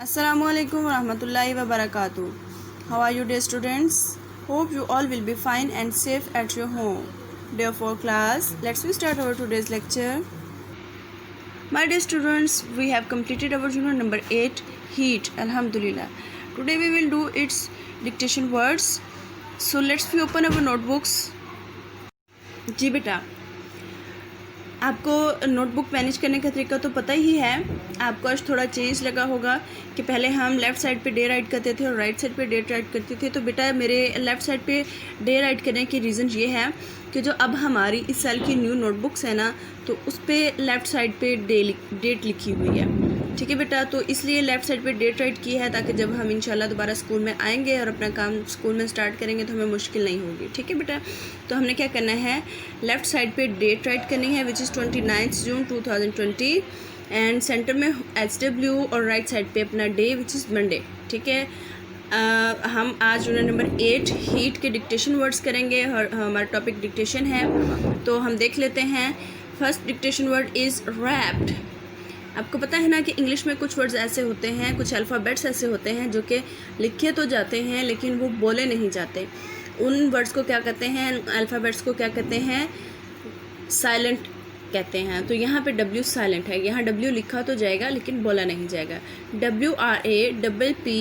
Assalamualaikum warahmatullahi wabarakatuh. How are you, dear students? Hope you all will be fine and safe at your home. Therefore, class, let's start our today's lecture. My dear students, we have completed our unit number 8, Heat. Alhamdulillah. Today we will do its dictation words. So let's open our notebooks. जी बेटा, आपको notebook manage करने का तरीका तो पता ही है। आपको आज थोड़ा चेंज लगा होगा कि पहले हम लेफ़्ट साइड पे डे राइट करते थे और राइट साइड पे डेट राइट करते थे। तो बेटा मेरे लेफ़्ट साइड पे डे राइट करने की रीज़न ये है कि जो अब हमारी इस साल की न्यू नोटबुक्स है ना, तो उस पर लेफ़्ट साइड पे डेट लिखी हुई है। ठीक है बेटा, तो इसलिए लेफ़्ट साइड पे डेट राइट की है ताकि जब हम इंशाल्लाह दोबारा स्कूल में आएंगे और अपना काम स्कूल में स्टार्ट करेंगे तो हमें मुश्किल नहीं होगी। ठीक है बेटा, तो हमने क्या करना है, लेफ़्ट साइड पे डेट राइट करनी है which is 29 June 2020 and centre में HW और राइट साइड पे अपना डे विच इज़ मंडे। ठीक है, हम आज यूनिट नंबर 8 हीट के डिक्टेशन वर्ड्स करेंगे और हमारा टॉपिक डिक्टेशन है। तो हम देख लेते हैं। First dictation word is wrapped. आपको पता है ना कि इंग्लिश में कुछ वर्ड्स ऐसे होते हैं, कुछ अल्फ़ाबेट्स ऐसे होते हैं जो कि लिखे तो जाते हैं लेकिन वो बोले नहीं जाते। उन वर्ड्स को क्या कहते हैं, अल्फ़ाबेट्स को क्या कहते हैं, साइलेंट कहते हैं। तो यहाँ पे W साइलेंट है, यहाँ W लिखा तो जाएगा लेकिन बोला नहीं जाएगा। WRAPPED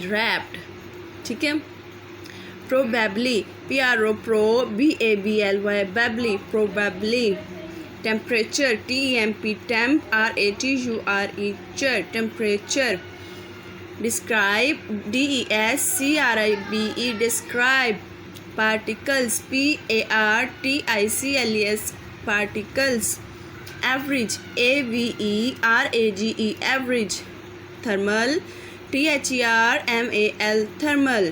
wrapped. ठीक है। Probably PRO pro BABLY बैबली probably. Temperature TEMP temp RATURE चर temperature. Describe DESCRIBE describe. Particles PARTICLES particles. Average AVERAGE average. Thermal THERMAL thermal.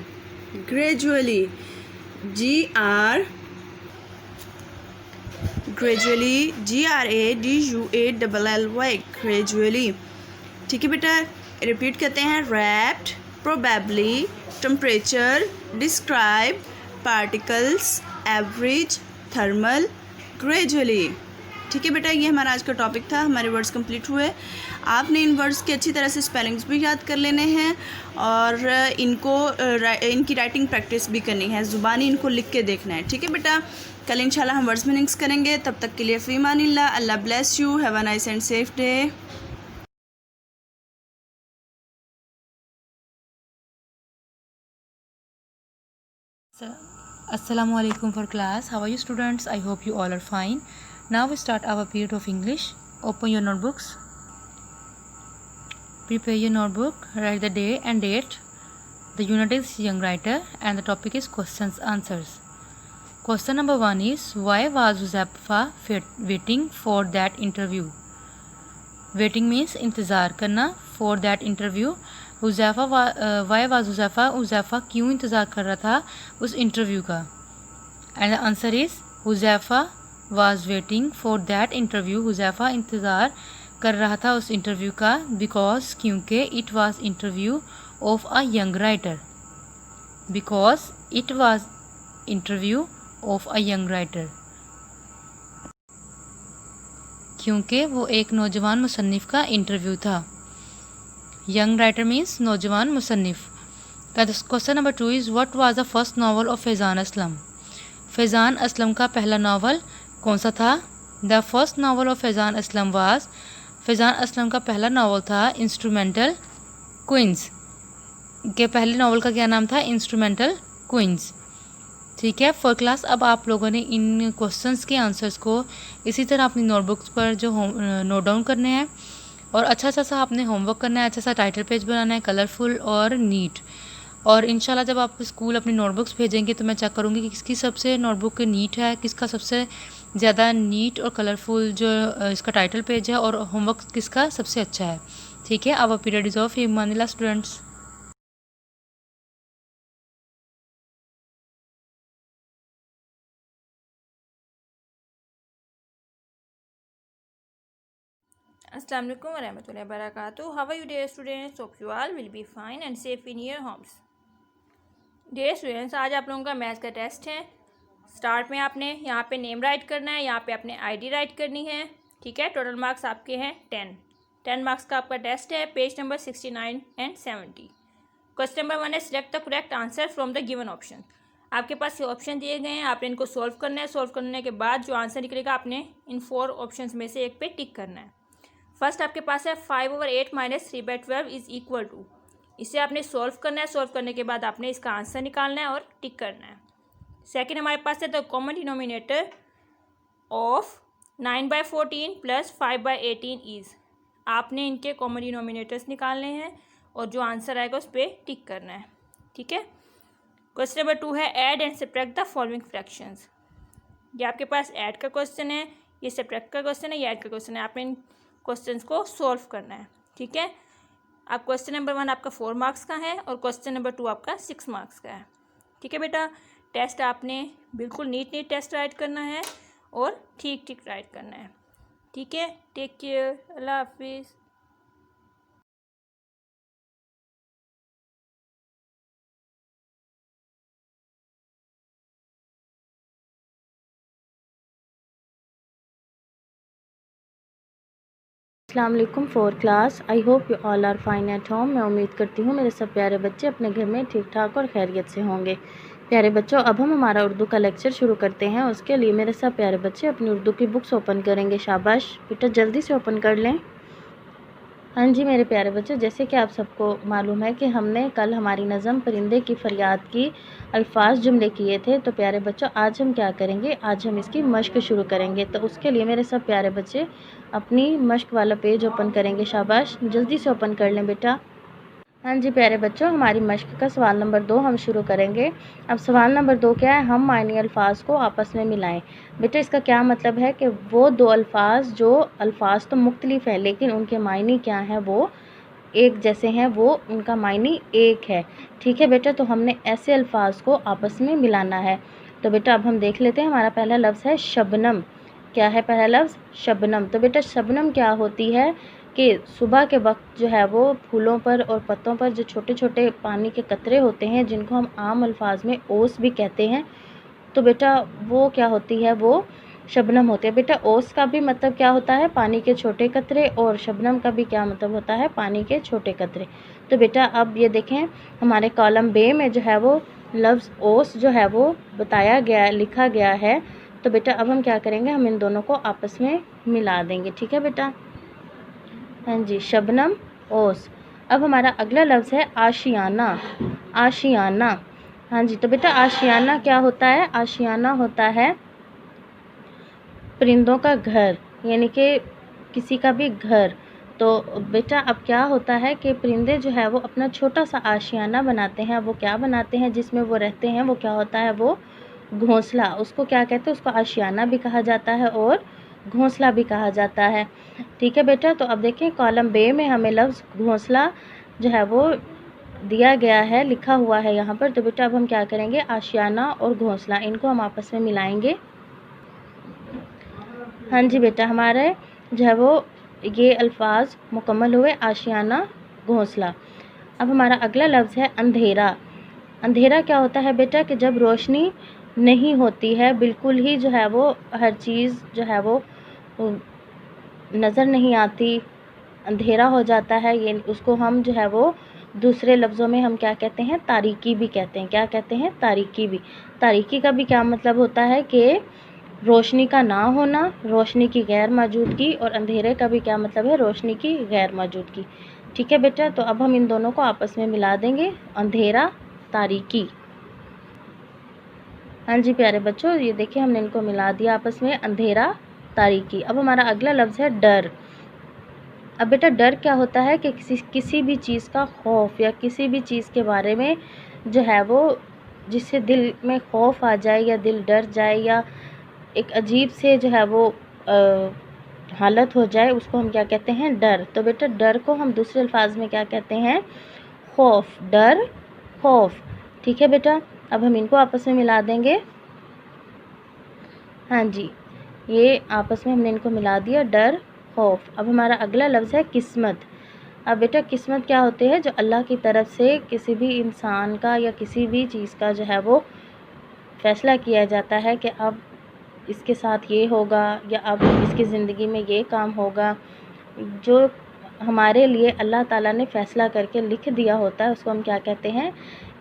Gradually gradually GRADUALLY gradually. ठीक है बेटा, रिपीट करते हैं। Wrapped, probably, temperature, describe, particles, average, thermal, gradually. ठीक है बेटा, ये हमारा आज का टॉपिक था। हमारे वर्ड्स कंप्लीट हुए। आपने इन वर्ड्स के अच्छी तरह से स्पेलिंग्स भी याद कर लेने हैं और इनकी राइटिंग प्रैक्टिस भी करनी है, ज़ुबानी इनको लिख के देखना है। ठीक है बेटा, कल इंशाल्लाह हम वर्ड्स मीनिंग्स करेंगे। तब तक के लिए फ़ी मानिल्लाह, Allah bless you, have a nice and safe day. Assalamualaikum for class. How are you students? I hope you all are fine. Now we start our period of English. Open your notebooks. Prepare your notebook. Write the day and date. The unit is young writer and the topic is questions answers. Question number 1 is, why was Huzaifa waiting for that interview? Waiting means इंतज़ार करना. For that interview. Why was Huzaifa क्यों इंतज़ार कर रहा था उस interview का? And the answer is Huzaifa was waiting for that interview. Huzaifa इंतज़ार कर रहा था उस इंटरव्यू का बिकॉज क्योंकि it was interview of a young writer. Because it was interview of a young writer, क्योंकि वो एक नौजवान मुसन्निफ़ का इंटरव्यू था। यंग राइटर मीन्स नौजवान मुसन्निफ़। Question number 2 is, what was the first novel of Faizan Aslam? Faizan Aslam का पहला नावल कौन सा था? The first novel of Faizan Aslam was, Faizan Aslam का पहला नावल था इंस्ट्रूमेंटल क्वींस। के पहले नावल का क्या नाम था? Instrumental queens. ठीक है फॉर क्लास, अब आप लोगों ने इन क्वेश्चंस के आंसर्स को इसी तरह अपनी नोटबुक्स पर जो नोट डाउन करने हैं और अच्छा सा आपने होमवर्क करना है, अच्छा सा टाइटल पेज बनाना है, कलरफुल और नीट। और इंशाल्लाह जब आप स्कूल अपनी नोटबुक्स भेजेंगे तो मैं चेक करूँगी कि किसकी सबसे नोटबुक नीट है, किसका सबसे ज़्यादा नीट और कलरफुल जो इसका टाइटल पेज है, और होमवर्क किसका सबसे अच्छा है। ठीक है, आवर पीरियड इज़ ऑफ हिमानिला students. Assalamu alaikum warahmatullahi wabarakatuh. How are you dear students? Hope you all will be fine and safe in your homes. Dear students, आज आप लोगों का मैथ्स का टेस्ट है। स्टार्ट में आपने यहाँ पे नेम राइट करना है, यहाँ पे आपने आईडी राइट करनी है। ठीक है, टोटल मार्क्स आपके हैं 10। 10 मार्क्स का आपका टेस्ट है, page number 69 and 70। Question number 1 है select the correct answer from the given option. आपके पास ये ऑप्शन दिए गए हैं, आपने इनको सॉल्व करना है। सॉल्व करने के बाद जो आंसर निकलेगा आपने इन 4 ऑप्शंस में से एक पे टिक करना है। फर्स्ट आपके पास है 5/8 - 3/12 इज इक्वल टू, इसे आपने सॉल्व करना है। सॉल्व करने के बाद आपने इसका आंसर निकालना है और टिक करना है। सेकेंड हमारे पास है the common denominator of 9/14 + 5/18 is, आपने इनके कॉमन डिनोमिनेटर्स निकालने हैं और जो आंसर आएगा उस पर टिक करना है। ठीक है। क्वेश्चन नंबर 2 है add and subtract the following fractions. ये आपके पास ऐड का क्वेश्चन है, ये सब्ट्रैक्ट का क्वेश्चन है, ये ऐड का क्वेश्चन है। आपने इन क्वेश्चंस को सॉल्व करना है। ठीक है। अब क्वेश्चन नंबर 1 आपका 4 मार्क्स का है और क्वेश्चन नंबर 2 आपका 6 मार्क्स का है। ठीक है बेटा, टेस्ट आपने बिल्कुल नीट टेस्ट राइट करना है और ठीक राइट करना है। ठीक है, टेक केयर, अल्लाह हाफिज़। अस्सलाम वालेकुम for class. I hope you all are fine at home. मैं उम्मीद करती हूँ मेरे सब प्यारे बच्चे अपने घर में ठीक ठाक और खैरियत से होंगे। प्यारे बच्चों, अब हम हमारा उर्दू का लेक्चर शुरू करते हैं। उसके लिए मेरे सब प्यारे बच्चे अपनी उर्दू की बुक्स ओपन करेंगे। शाबाश बेटा, जल्दी से ओपन कर लें। हाँ जी मेरे प्यारे बच्चों, जैसे कि आप सबको मालूम है कि हमने कल हमारी नज़म परिंदे की फरियाद की अल्फाज जुमले किए थे। तो प्यारे बच्चों, आज हम क्या करेंगे, आज हम इसकी मश्क शुरू करेंगे। तो उसके लिए मेरे सब प्यारे बच्चे अपनी मश्क वाला पेज ओपन करेंगे। शाबाश, जल्दी से ओपन कर लें बेटा। हाँ जी प्यारे बच्चों, हमारी मश्क का सवाल नंबर 2 हम शुरू करेंगे। अब सवाल नंबर 2 क्या है, हम मायने अल्फाज को आपस में मिलाएं। बेटा इसका क्या मतलब है कि वो दो अल्फाज जो अल्फाज तो मुख्तलिफ है लेकिन उनके मायने क्या हैं वो एक जैसे हैं, वो उनका मायने एक है। ठीक है बेटा, तो हमने ऐसे अल्फाज को आपस में मिलाना है। तो बेटा अब हम देख लेते हैं। हमारा पहला लफ्ज़ है शबनम। क्या है पहला लफ्ज़? शबनम। तो बेटा शबनम क्या होती है कि सुबह के वक्त जो है वो फूलों पर और पत्तों पर जो छोटे छोटे पानी के कतरे होते हैं जिनको हम आम अल्फाज में ओस भी कहते हैं, तो बेटा वो क्या होती है, वो शबनम होती है। बेटा ओस का भी मतलब क्या होता है, पानी के छोटे कतरे, और शबनम का भी क्या मतलब होता है, पानी के छोटे कतरे। तो बेटा अब ये देखें, हमारे कॉलम बे में जो है वो लफ्ज़ ओस जो है वो बताया गया, लिखा गया है। तो बेटा अब हम क्या करेंगे, हम इन दोनों को आपस में मिला देंगे। ठीक है बेटा, हाँ जी, शबनम ओस। अब हमारा अगला लफ्ज़ है आशियाना। आशियाना, हाँ जी। तो बेटा आशियाना क्या होता है, आशियाना होता है परिंदों का घर, यानी कि किसी का भी घर। तो बेटा अब क्या होता है कि परिंदे जो है वो अपना छोटा सा आशियाना बनाते हैं। वो क्या बनाते हैं, जिसमें वो रहते हैं, वो क्या होता है, वो घोंसला। उसको क्या कहते हैं, उसको आशियाना भी कहा जाता है और घोंसला भी कहा जाता है। ठीक है बेटा, तो अब देखें कॉलम बे में हमें लफ्ज़ घोंसला जो है वो दिया गया है, लिखा हुआ है यहाँ पर। तो बेटा अब हम क्या करेंगे, आशियाना और घोंसला इनको हम आपस में मिलाएंगे। हाँ जी बेटा, हमारे जो है वो ये अल्फाज मुकम्मल हुए, आशियाना घोंसला। अब हमारा अगला लफ्ज़ है अंधेरा। अंधेरा क्या होता है बेटा कि जब रोशनी नहीं होती है, बिल्कुल ही जो है वो हर चीज़ जो है वो नज़र नहीं आती, अंधेरा हो जाता है। ये उसको हम जो है वो दूसरे लफ्ज़ों में हम क्या कहते हैं, तारीकी भी कहते हैं। क्या कहते हैं, तारीकी भी। तारीकी का भी क्या मतलब होता है कि रोशनी का ना होना, रोशनी की गैर मौजूदगी, और अंधेरे का भी क्या मतलब है, रोशनी की गैर मौजूदगी। ठीक है बेटा, तो अब हम इन दोनों को आपस में मिला देंगे, अंधेरा तारीकी। हाँ जी प्यारे बच्चों, ये देखिए हमने इनको मिला दिया आपस में, अंधेरा तारीकी। अब हमारा अगला लफ्ज़ है डर। अब बेटा डर क्या होता है कि किसी भी चीज़ का खौफ, या किसी भी चीज़ के बारे में जो है वो जिससे दिल में खौफ आ जाए या दिल डर जाए या एक अजीब से जो है वो हालत हो जाए, उसको हम क्या कहते हैं, डर। तो बेटा डर को हम दूसरे अल्फाज में क्या कहते हैं, खौफ। डर, खौफ। ठीक है बेटा, अब हम इनको आपस में मिला देंगे। हाँ जी, ये आपस में हमने इनको मिला दिया, डर, खौफ। अब हमारा अगला लफ्ज़ है किस्मत। अब बेटा किस्मत क्या होते हैं, जो अल्लाह की तरफ से किसी भी इंसान का या किसी भी चीज़ का जो है वो फ़ैसला किया जाता है कि अब इसके साथ ये होगा या अब इसकी ज़िंदगी में ये काम होगा। जो हमारे लिए अल्लाह ताला ने फ़ैसला करके लिख दिया होता है उसको हम क्या कहते हैं,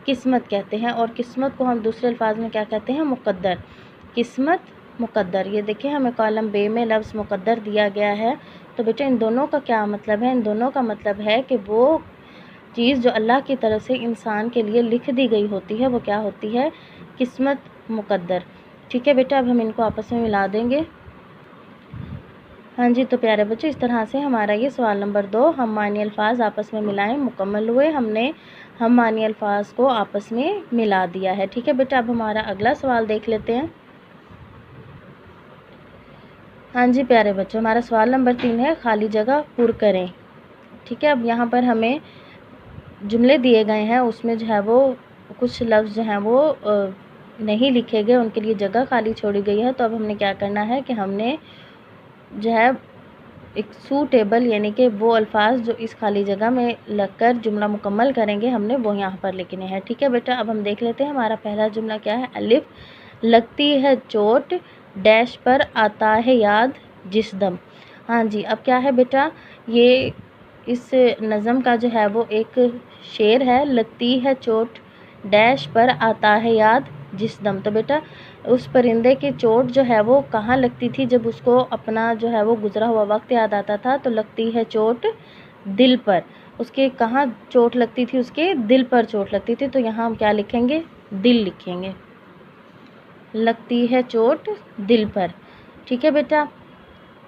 किस्मत कहते हैं। और किस्मत को हम दूसरे अल्फाज में क्या कहते हैं, मुक़द्दर। किस्मत, मुक़द्दर। ये देखिए हमें कॉलम बे में लफ्ज़ मुक़द्दर दिया गया है। तो बेटा इन दोनों का क्या मतलब है, इन दोनों का मतलब है कि वो चीज़ जो अल्लाह की तरफ से इंसान के लिए लिख दी गई होती है वो क्या होती है, किस्मत, मुक़द्दर। ठीक है बेटा, अब हम इनको आपस में मिला देंगे। हाँ जी, तो प्यारे बच्चों इस तरह से हमारा ये सवाल नंबर 2 हम मानी अल्फाज आपस में मिलाएं मुकम्मल हुए। हमने हम मानी अल्फाज को आपस में मिला दिया है। ठीक है बेटा, अब हमारा अगला सवाल देख लेते हैं। हाँ जी प्यारे बच्चों, हमारा सवाल नंबर 3 है खाली जगह पुर करें। ठीक है, अब यहाँ पर हमें जुमले दिए गए हैं, उसमें जो है वो कुछ लफ्ज़ जो हैं वो नहीं लिखे गए, उनके लिए जगह खाली छोड़ी गई है। तो अब हमने क्या करना है कि हमने जो है एक सूटेबल यानी कि वो अल्फाज जो इस खाली जगह में लगकर जुमला मुकम्मल करेंगे हमने वो यहाँ पर लिखने हैं। ठीक है बेटा, अब हम देख लेते हैं हमारा पहला जुमला क्या है। अलिफ, लगती है चोट, डैश पर आता है याद जिस दम। हाँ जी, अब क्या है बेटा, ये इस नज़म का जो है वो एक शेर है, लगती है चोट, डैश पर आता है याद जिस दम। तो बेटा उस परिंदे की चोट जो है वो कहाँ लगती थी, जब उसको अपना जो है वो गुज़रा हुआ वक्त याद आता था। तो लगती है चोट दिल पर, उसके कहाँ चोट लगती थी, उसके दिल पर चोट लगती थी। तो यहाँ हम क्या लिखेंगे, दिल लिखेंगे, लगती है चोट दिल पर। ठीक है बेटा,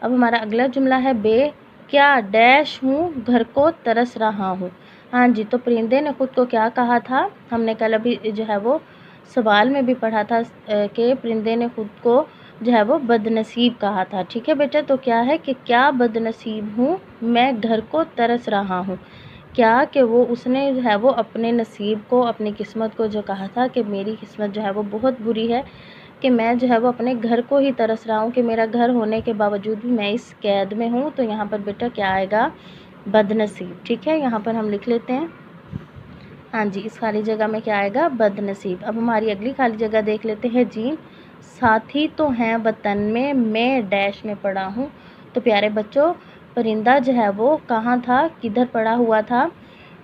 अब हमारा अगला जुमला है बे, क्या डैश हूँ घर को तरस रहा हूँ। हाँ जी, तो परिंदे ने ख़ुद को क्या कहा था, हमने कल अभी जो है वो सवाल में भी पढ़ा था कि परिंदे ने ख़ुद को जो है वो बदनसीब कहा था। ठीक है बेटा, तो क्या है कि क्या बदनसीब हूँ मैं घर को तरस रहा हूँ। क्या कि वो उसने जो है वो अपने नसीब को, अपनी किस्मत को जो कहा था कि मेरी किस्मत जो है वो बहुत बुरी है कि मैं जो है वो अपने घर को ही तरस रहा हूँ कि मेरा घर होने के बावजूद भी मैं इस कैद में हूँ। तो यहाँ पर बेटा क्या आएगा, बदनसीब। ठीक है, यहाँ पर हम लिख लेते हैं। हाँ जी, इस खाली जगह में क्या आएगा, बदनसीब। अब हमारी अगली खाली जगह देख लेते हैं जी, साथी तो हैं वतन में मैं डैश में पड़ा हूँ। तो प्यारे बच्चों परिंदा जो है वो कहाँ था, किधर पड़ा हुआ था,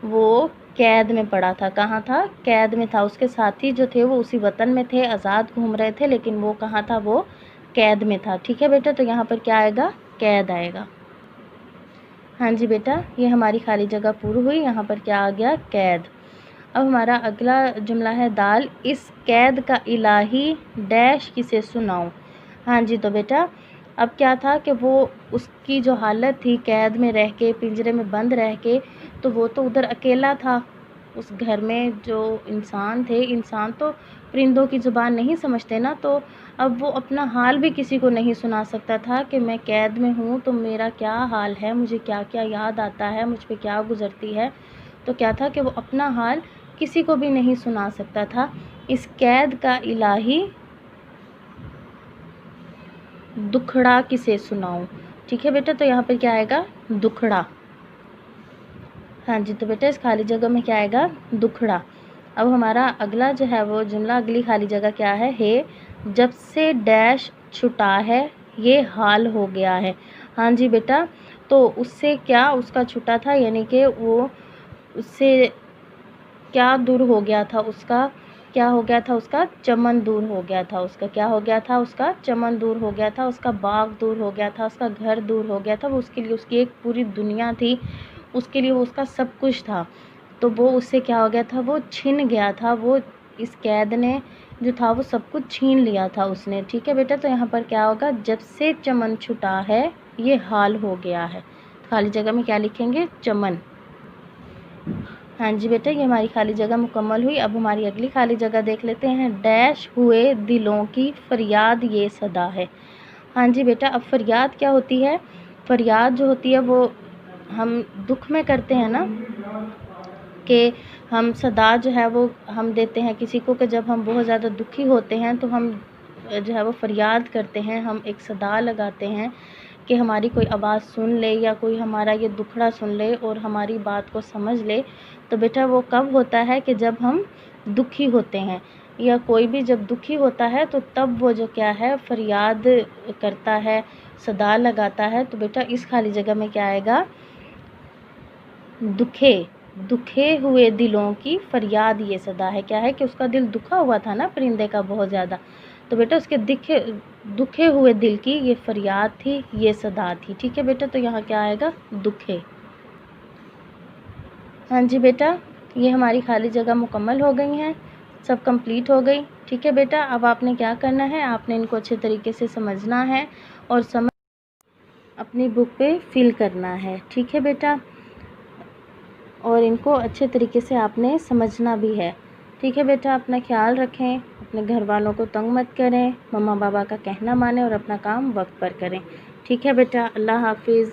वो कैद में पड़ा था। कहाँ था, कैद में था। उसके साथी जो थे वो उसी वतन में थे, आज़ाद घूम रहे थे, लेकिन वो कहाँ था, वो कैद में था। ठीक है बेटा, तो यहाँ पर क्या आएगा, कैद आएगा। हाँ जी बेटा, ये हमारी खाली जगह पूरी हुई, यहाँ पर क्या आ गया, कैद। अब हमारा अगला जुमला है दाल, इस कैद का इलाही डैश किसे सुनाऊं। हाँ जी, तो बेटा अब क्या था कि वो उसकी जो हालत थी कैद में रह के, पिंजरे में बंद रह के, तो वो तो उधर अकेला था। उस घर में जो इंसान थे, इंसान तो परिंदों की ज़ुबान नहीं समझते ना, तो अब वो अपना हाल भी किसी को नहीं सुना सकता था कि मैं कैद में हूँ तो मेरा क्या हाल है, मुझे क्या क्या याद आता है, मुझ पे क्या गुज़रती है। तो क्या था कि वो अपना हाल किसी को भी नहीं सुना सकता था। इस कैद का इलाही दुखड़ा किसे सुनाऊं। ठीक है बेटा, तो यहाँ पर क्या आएगा, दुखड़ा। हाँ जी, तो बेटा इस खाली जगह में क्या आएगा, दुखड़ा। अब हमारा अगला जो है वो जुमला, अगली खाली जगह क्या है, जब से डैश छुटा है ये हाल हो गया है। हाँ जी बेटा, तो उससे क्या उसका छुटा था, यानी कि वो उससे क्या दूर हो गया था, उसका क्या हो गया था, उसका चमन दूर हो गया था। उसका क्या हो गया था, उसका चमन दूर हो गया था, उसका बाग दूर हो गया था, उसका घर दूर हो गया था। वो उसके लिए उसकी एक पूरी दुनिया थी, उसके लिए वो उसका सब कुछ था। तो वो उससे क्या हो गया था, वो छिन गया था। वो इस कैद ने जो था वो सब कुछ छीन लिया था उसने। ठीक है बेटा, तो यहाँ पर क्या होगा, जब से चमन छुटा है ये हाल हो गया है। खाली जगह में क्या लिखेंगे, चमन। हाँ जी बेटा, ये हमारी खाली जगह मुकम्मल हुई। अब हमारी अगली खाली जगह देख लेते हैं, डैश हुए दिलों की फरियाद ये सदा है। हाँ जी बेटा, अब फरियाद क्या होती है, फरियाद जो होती है वो हम दुख में करते हैं ना, कि हम सदा जो है वो हम देते हैं किसी को, कि जब हम बहुत ज़्यादा दुखी होते हैं तो हम जो है वो फरियाद करते हैं, हम एक सदा लगाते हैं कि हमारी कोई आवाज़ सुन ले या कोई हमारा ये दुखड़ा सुन ले और हमारी बात को समझ ले। तो बेटा वो कब होता है कि जब हम दुखी होते हैं, या कोई भी जब दुखी होता है तो तब वो जो क्या है, फरियाद करता है, सदा लगाता है। तो बेटा इस खाली जगह में क्या आएगा, दुखे हुए दिलों की फरियाद ये सदा है। क्या है कि उसका दिल दुखा हुआ था ना परिंदे का बहुत ज़्यादा, तो बेटा उसके दुखे हुए दिल की ये फरियाद थी, ये सदा थी। ठीक है बेटा, तो यहाँ क्या आएगा? दुखे। हाँ जी बेटा, ये हमारी खाली जगह मुकम्मल हो गई हैं, सब कंप्लीट हो गई। ठीक है बेटा, अब आपने क्या करना है, आपने इनको अच्छे तरीके से समझना है और अपनी बुक पे फिल करना है। ठीक है बेटा, और इनको अच्छे तरीके से आपने समझना भी है। ठीक है बेटा, अपना ख्याल रखें, अपने घर वालों को तंग मत करें, मम्मा पापा का कहना मानें और अपना काम वक्त पर करें। ठीक है बेटा, अल्लाह हाफिज़।